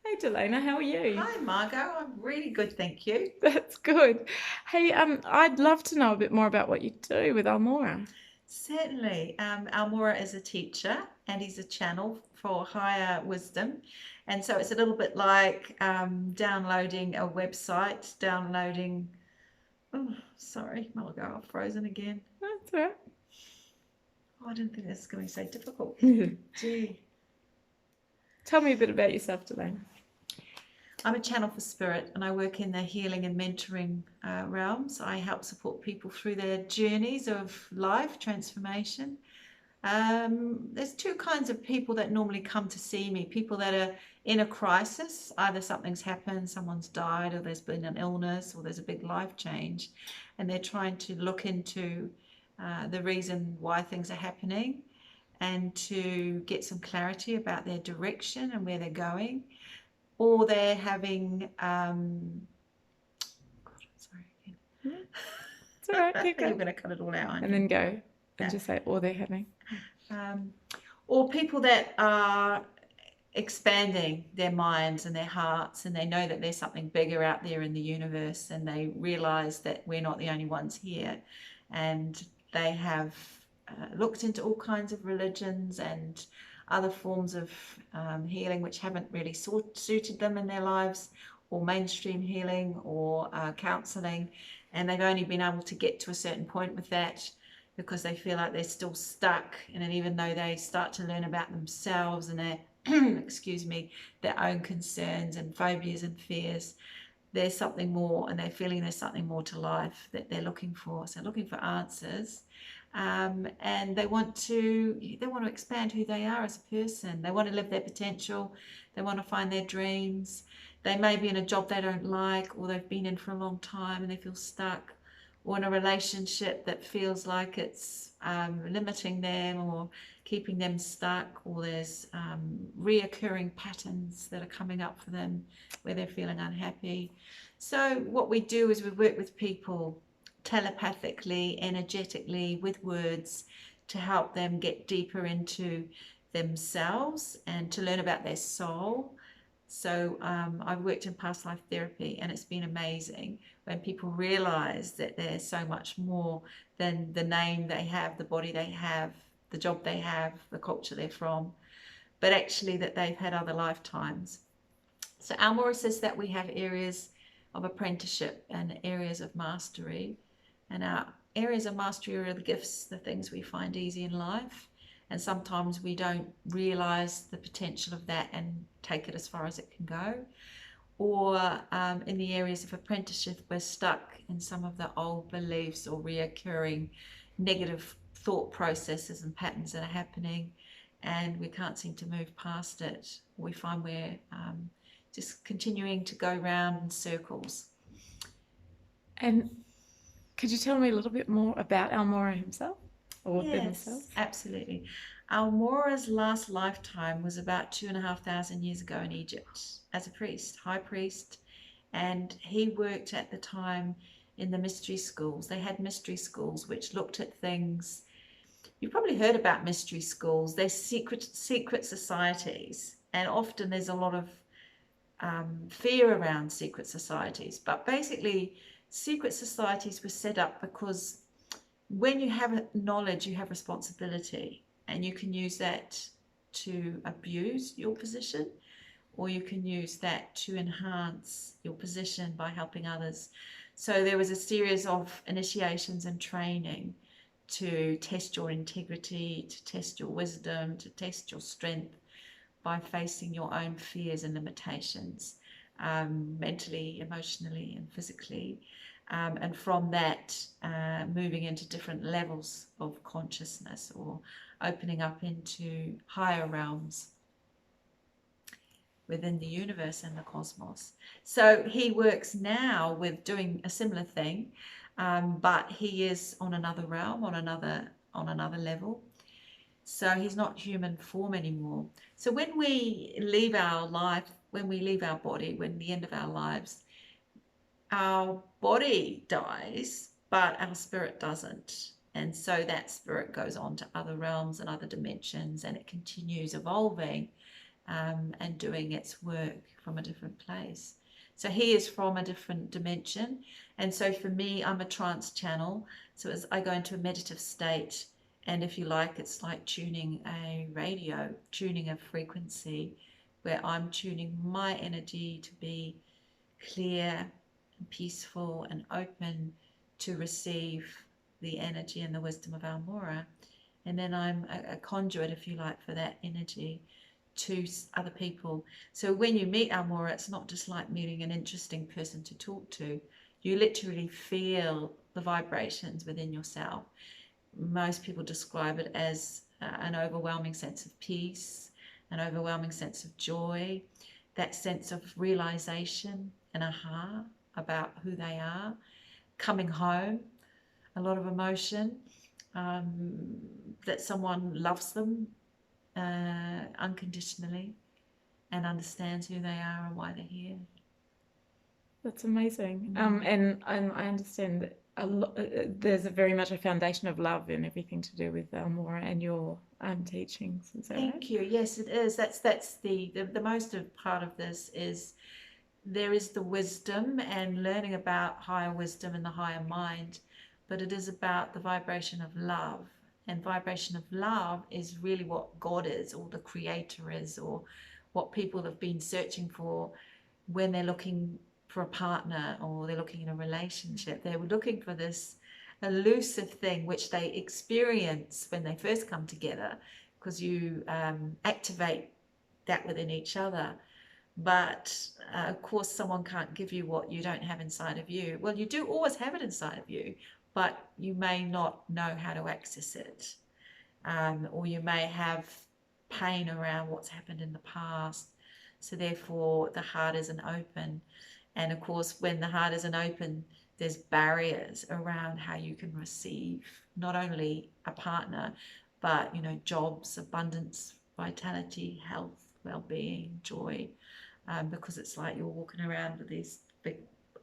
Hey Dellaina, how are you? Hi, Margot. I'm really good, thank you. That's good. Hey, I'd love to know a bit more about what you do with Almora. Certainly. Almora is a teacher and he's a channel for higher wisdom. And so it's a little bit like downloading a website, oh, sorry, Margot, I've frozen again. That's all Oh, I didn't think this was going to be so difficult. right. Gee. Tell me a bit about yourself, Dellaina. I'm a channel for spirit and I work in the healing and mentoring realms. I help support people through their journeys of life transformation. There's two kinds of people that normally come to see me. People that are in a crisis, either something's happened, someone's died, or there's been an illness, or there's a big life change, and they're trying to look into the reason why things are happening and to get some clarity about their direction and where they're going. Or they're having, God, sorry again. It's all right, keep You're going. going to cut it all out, aren't And you? then go and Yeah. just say all they're having. Um, or people that are expanding their minds and their hearts, and they know that there's something bigger out there in the universe, and they realize that we're not the only ones here, and they have looked into all kinds of religions and other forms of healing which haven't really suited them in their lives, or mainstream healing or counseling, and they've only been able to get to a certain point with that because they feel like they're still stuck. And then even though they start to learn about themselves and their excuse me, their own concerns and phobias and fears, there's something more, and they're feeling there's something more to life that they're looking for. So looking for answers, and they want to expand who they are as a person. They want to live their potential. They want to find their dreams. They may be in a job they don't like, or they've been in for a long time and they feel stuck, or in a relationship that feels like it's limiting them or keeping them stuck, or there's reoccurring patterns that are coming up for them where they're feeling unhappy. So what we do is we work with people telepathically, energetically, with words to help them get deeper into themselves and to learn about their soul. So I've worked in past life therapy, and it's been amazing when people realize that there's so much more than the name they have, the body they have, the job they have, the culture they're from, but actually that they've had other lifetimes. So Almora says that we have areas of apprenticeship and areas of mastery. And our areas of mastery are the gifts, the things we find easy in life. And sometimes we don't realize the potential of that and take it as far as it can go. Or in the areas of apprenticeship, we're stuck in some of the old beliefs or reoccurring negative thought processes and patterns that are happening, and we can't seem to move past it. We find we're just continuing to go round in circles. And could you tell me a little bit more about Almora himself or Yes, themselves? absolutely. Almora's last lifetime was about 2,500 years ago in Egypt as a priest, high priest, and he worked at the time in the mystery schools. They had mystery schools which looked at things. You've probably heard about mystery schools. They're secret societies, and often there's a lot of fear around secret societies. But basically, secret societies were set up because when you have knowledge, you have responsibility, and you can use that to abuse your position, or you can use that to enhance your position by helping others. So there was a series of initiations and training to test your integrity, to test your wisdom, to test your strength by facing your own fears and limitations, mentally, emotionally, and physically. And from that, moving into different levels of consciousness or opening up into higher realms within the universe and the cosmos. So he works now with doing a similar thing, but he is on another realm, on another level. So he's not human form anymore. So when we leave our life, when we leave our body, when the end of our lives, our body dies, but our spirit doesn't. And so that spirit goes on to other realms and other dimensions, and it continues evolving and doing its work from a different place. So he is from a different dimension. And so for me, I'm a trance channel. So as I go into a meditative state, and if you like, it's like tuning a radio, tuning a frequency where I'm tuning my energy to be clear and peaceful and open to receive the energy and the wisdom of Almora. And then I'm a conduit, if you like, for that energy to other people. So when you meet Almora, it's not just like meeting an interesting person to talk to. You literally feel the vibrations within yourself. Most people describe it as an overwhelming sense of peace, an overwhelming sense of joy, that sense of realization and aha about who they are, coming home, a lot of emotion, that someone loves them unconditionally and understands who they are and why they're here. That's amazing. And I understand that there's a very much a foundation of love in everything to do with Almora and your teachings. Is that right? Thank you. Yes, it is. That's the most part of this is there is the wisdom and learning about higher wisdom and the higher mind, but it is about the vibration of love. And vibration of love is really what God is, or the Creator is, or what people have been searching for when they're looking for a partner or they're looking in a relationship. They were looking for this elusive thing which they experience when they first come together, because you activate that within each other. But of course, someone can't give you what you don't have inside of you. Well, you do always have it inside of you, but you may not know how to access it. Or you may have pain around what's happened in the past. So therefore, the heart isn't open. And of course, when the heart isn't open, there's barriers around how you can receive not only a partner, but, you know, jobs, abundance, vitality, health, well-being, joy. Because it's like you're walking around with these big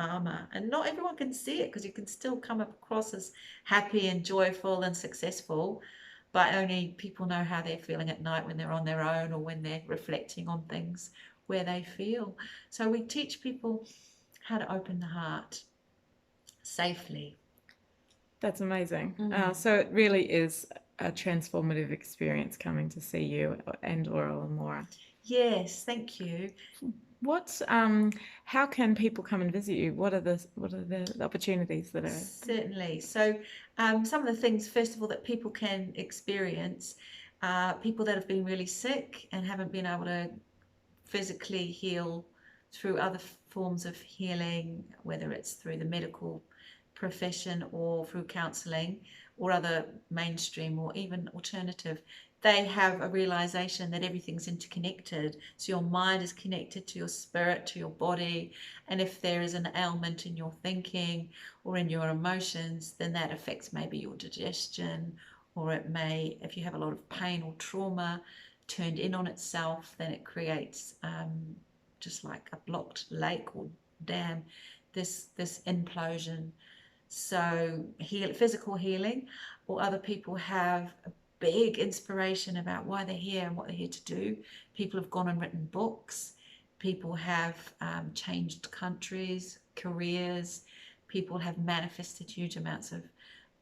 armor, and not everyone can see it, because you can still come across as happy and joyful and successful, but only people know how they're feeling at night when they're on their own or when they're reflecting on things where they feel. So we teach people how to open the heart safely. That's amazing. So it really is a transformative experience coming to see you and or Almora. Yes, thank you. What how can people come and visit you? What are the opportunities that are Certainly. So some of the things, first of all, that people can experience, people that have been really sick and haven't been able to physically heal through other forms of healing, whether it's through the medical profession or through counselling or other mainstream or even alternative. They have a realization that everything's interconnected. So your mind is connected to your spirit, to your body. And if there is an ailment in your thinking or in your emotions, then that affects maybe your digestion, or it may, if you have a lot of pain or trauma turned in on itself, then it creates just like a blocked lake or dam, this implosion. So physical healing, or other people have a big inspiration about why they're here and what they're here to do. People have gone and written books. People have changed countries, careers. People have manifested huge amounts of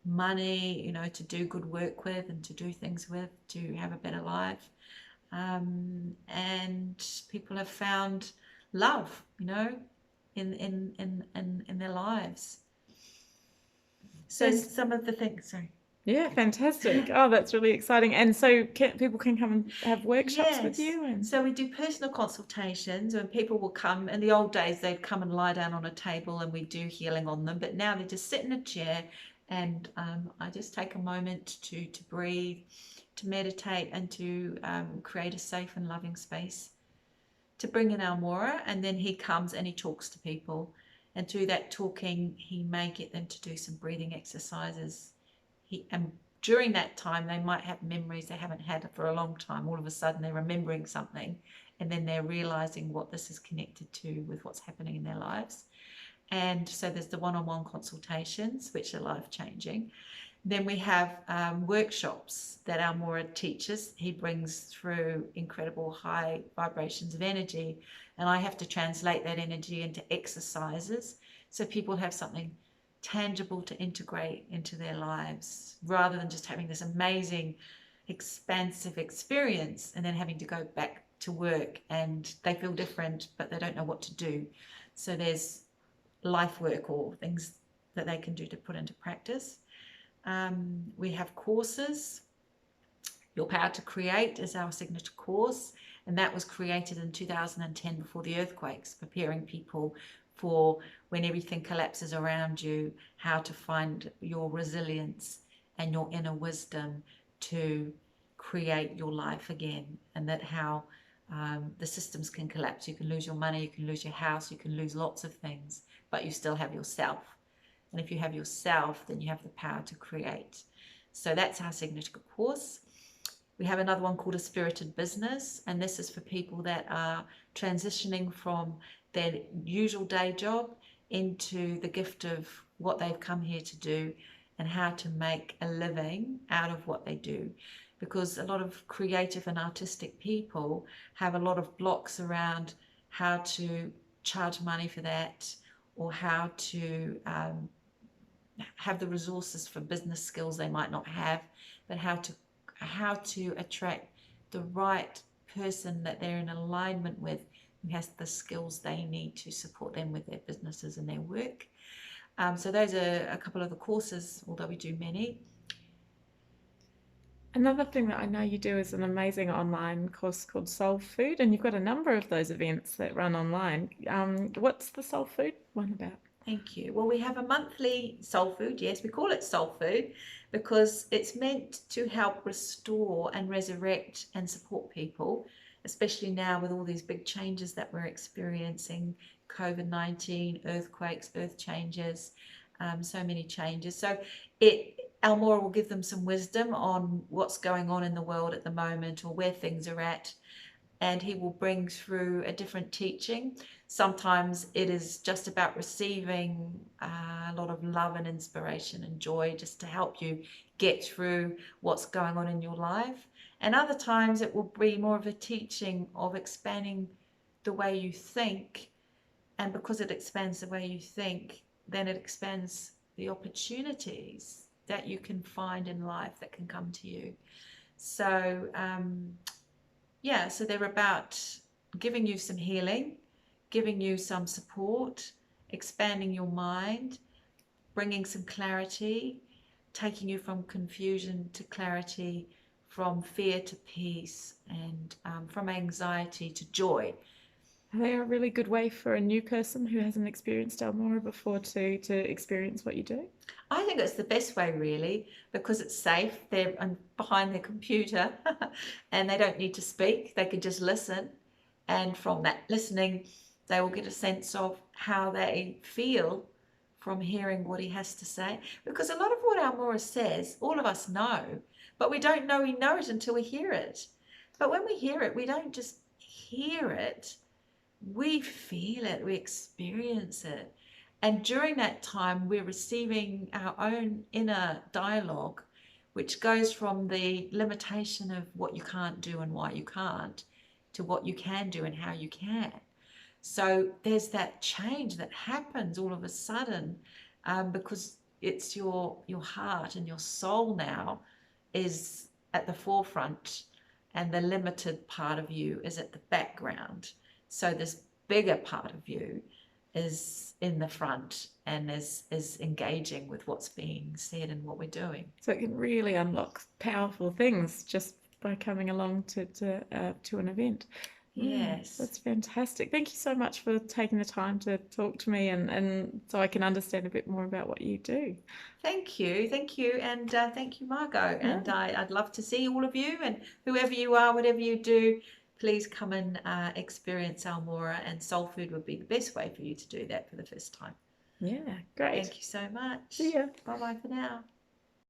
money, you know, to do good work with and to do things with, to have a better life. And people have found love, you know, in their lives. So some of the things, sorry. Yeah, fantastic. Oh, that's really exciting. And so people can come and have workshops with Yes. you? And So we do personal consultations, and people will come. In the old days, they'd come and lie down on a table and we do healing on them. But now they just sit in a chair, and I just take a moment to breathe, to meditate, and to create a safe and loving space to bring in Almora. And then he comes and he talks to people. And through that talking, he may get them to do some breathing exercises. And during that time, they might have memories they haven't had for a long time. All of a sudden, they're remembering something, and then they're realizing what this is connected to with what's happening in their lives. And so there's the one-on-one consultations, which are life-changing. Then we have workshops that Almora teaches. He brings through incredible high vibrations of energy, and I have to translate that energy into exercises so people have something tangible to integrate into their lives rather than just having this amazing, expansive experience and then having to go back to work and they feel different, but they don't know what to do. So there's life work or things that they can do to put into practice. We have courses. Your Power to Create is our signature course, and that was created in 2010 before the earthquakes, preparing people for when everything collapses around you, how to find your resilience and your inner wisdom to create your life again, and that how the systems can collapse. You can lose your money, you can lose your house, you can lose lots of things, but you still have yourself. And if you have yourself, then you have the power to create. So that's our signature course. We have another one called A Spirited Business, and this is for people that are transitioning from their usual day job into the gift of what they've come here to do and how to make a living out of what they do. Because a lot of creative and artistic people have a lot of blocks around how to charge money for that, or how to have the resources for business skills they might not have, but how to attract the right person that they're in alignment with, who has the skills they need to support them with their businesses and their work. So those are a couple of the courses, although we do many. Another thing that I know you do is an amazing online course called Soul Food, and you've got a number of those events that run online. What's the Soul Food one about? Thank you. Well, we have a monthly soul food. Yes, we call it soul food because it's meant to help restore and resurrect and support people, especially now with all these big changes that we're experiencing, COVID-19, earthquakes, earth changes, so many changes. So Almora will give them some wisdom on what's going on in the world at the moment or where things are at, and he will bring through a different teaching. Sometimes it is just about receiving a lot of love and inspiration and joy just to help you get through what's going on in your life. And other times it will be more of a teaching of expanding the way you think. And because it expands the way you think, then it expands the opportunities that you can find in life that can come to you. So, so they're about giving you some healing, giving you some support, expanding your mind, bringing some clarity, taking you from confusion to clarity, from fear to peace, and from anxiety to joy. Are they a really good way for a new person who hasn't experienced Almora before to experience what you do? I think it's the best way, really, because it's safe. They're behind their computer and they don't need to speak. They can just listen. And from that listening, they will get a sense of how they feel from hearing what he has to say. Because a lot of what Almora says, all of us know, but we don't know we know it until we hear it. But when we hear it, we don't just hear it. We feel it, we experience it. And during that time, we're receiving our own inner dialogue, which goes from the limitation of what you can't do and why you can't, to what you can do and how you can. So there's that change that happens all of a sudden, because it's your heart and your soul now is at the forefront, and the limited part of you is at the background. So this bigger part of you is in the front and is engaging with what's being said and what we're doing. So it can really unlock powerful things just by coming along to an event. Yes. That's fantastic. Thank you so much for taking the time to talk to me and so I can understand a bit more about what you do. Thank you, and thank you, Margot. Yeah. And I'd love to see all of you, and whoever you are, whatever you do, please come and experience Almora, and Soul Food would be the best way for you to do that for the first time. Yeah, great. Thank you so much. See ya. Bye-bye for now.